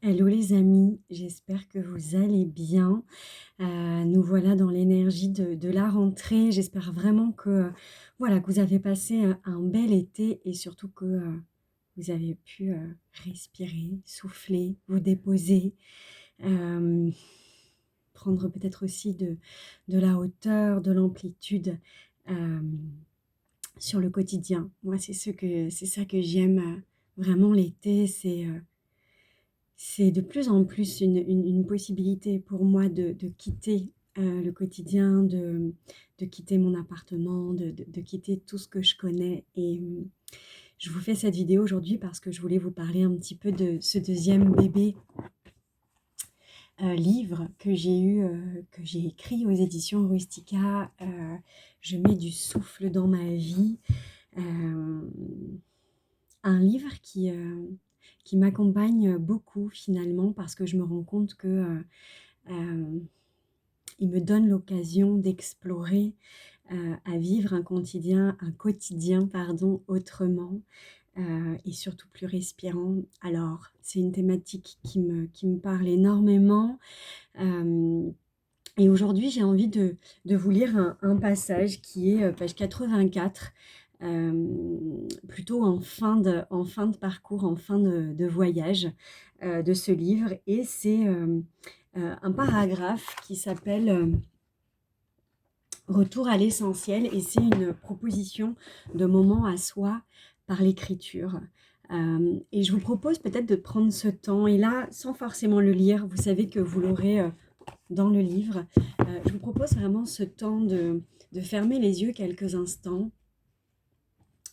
Hello les amis, j'espère que vous allez bien. Nous voilà dans l'énergie de la rentrée. J'espère vraiment que, voilà, que vous avez passé un bel été et surtout que vous avez pu respirer, souffler, vous déposer, euh, prendre peut-être aussi de la hauteur, de l'amplitude euh, sur le quotidien. Moi, c'est ça que j'aime vraiment l'été, c'est de plus en plus une possibilité pour moi de quitter le quotidien, de quitter mon appartement, de quitter tout ce que je connais. Et je vous fais cette vidéo aujourd'hui parce que je voulais vous parler un petit peu de ce deuxième bébé livre que j'ai écrit aux éditions Rustica. Je mets du souffle dans ma vie. Euh, un livre qui m'accompagne beaucoup finalement parce que je me rends compte que il me donne l'occasion d'explorer, à vivre un quotidien pardon, autrement et surtout plus respirant. Alors, c'est une thématique qui me parle énormément. Euh, et aujourd'hui, j'ai envie de vous lire un passage qui est page 84, plutôt en fin de parcours, en fin de voyage de ce livre. Et c'est un paragraphe qui s'appelle Retour à l'essentiel. Et c'est une proposition de moment à soi par l'écriture. Et je vous propose peut-être de prendre ce temps, et là, sans forcément le lire, vous savez que vous l'aurez dans le livre. Je vous propose vraiment ce temps de fermer les yeux quelques instants,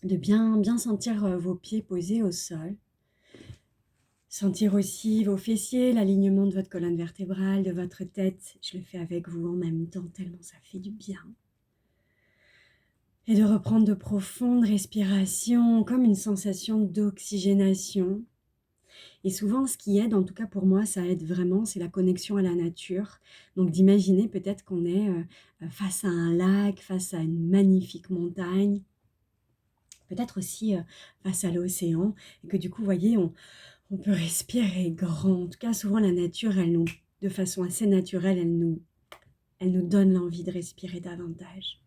de bien sentir vos pieds posés au sol, sentir aussi vos fessiers, l'alignement de votre colonne vertébrale, de votre tête. Je le fais avec vous en même temps, tellement ça fait du bien. Et de reprendre de profondes respirations, comme une sensation d'oxygénation. Et souvent, ce qui aide, en tout cas pour moi, ça aide vraiment, c'est la connexion à la nature. Donc d'imaginer peut-être qu'on est face à un lac, face à une magnifique montagne, peut-être aussi face à l'océan, et que du coup, vous voyez, on peut respirer grand. En tout cas, souvent, la nature, de façon assez naturelle, elle nous donne l'envie de respirer davantage.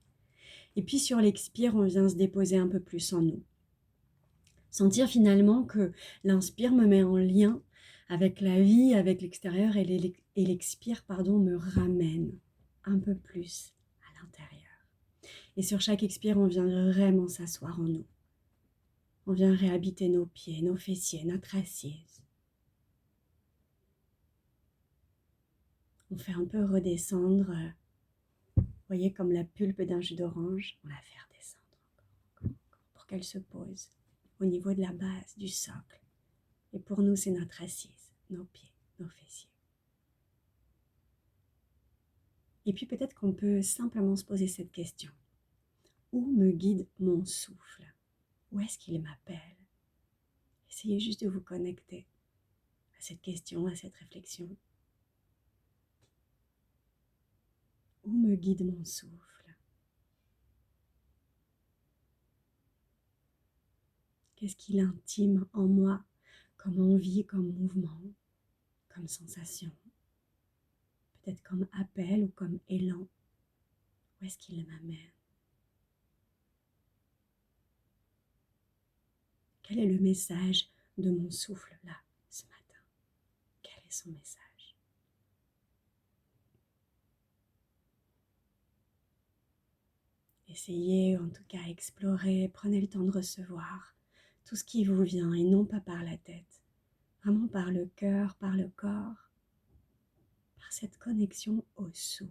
Et puis sur l'expire, on vient se déposer un peu plus en nous. Sentir finalement que l'inspire me met en lien avec la vie, avec l'extérieur, et l'expire, pardon, me ramène un peu plus à l'intérieur. Et sur chaque expire, on vient vraiment s'asseoir en nous. On vient réhabiter nos pieds, nos fessiers, notre assise. On fait un peu redescendre, vous voyez, comme la pulpe d'un jus d'orange, on la fait redescendre encore, pour qu'elle se pose au niveau de la base, du socle. Et pour nous, c'est notre assise, nos pieds, nos fessiers. Et puis peut-être qu'on peut simplement se poser cette question. Où me guide mon souffle? Où est-ce qu'il m'appelle? Essayez juste de vous connecter à cette question, à cette réflexion. Où me guide mon souffle? Qu'est-ce qu'il intime en moi comme envie, comme mouvement, comme sensation? Peut-être comme appel ou comme élan. Où est-ce qu'il m'amène? Quel est le message de mon souffle là, ce matin? Quel est son message? Essayez, en tout cas, explorer, prenez le temps de recevoir tout ce qui vous vient et non pas par la tête, vraiment par le cœur, par le corps, par cette connexion au souffle.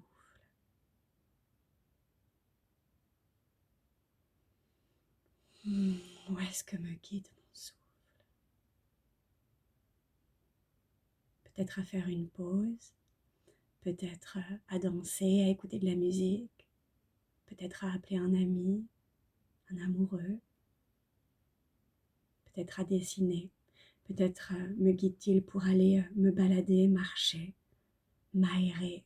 Où est-ce que me guide mon souffle? Peut-être à faire une pause, peut-être à danser, à écouter de la musique, peut-être à appeler un ami, un amoureux, peut-être à dessiner, peut-être me guide-t-il pour aller me balader, marcher, m'aérer.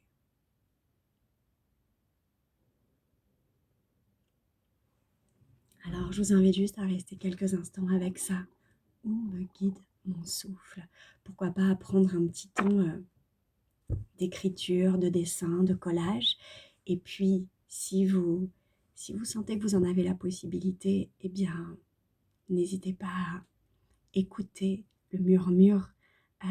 Alors je vous invite juste à rester quelques instants avec ça. Où me guide mon souffle. Pourquoi pas prendre un petit temps d'écriture, de dessin, de collage. Et puis, si vous sentez que vous en avez la possibilité, eh bien, n'hésitez pas à écouter le murmure euh,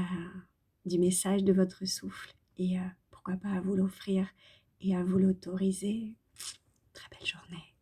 du message de votre souffle et pourquoi pas à vous l'offrir et à vous l'autoriser. Très belle journée.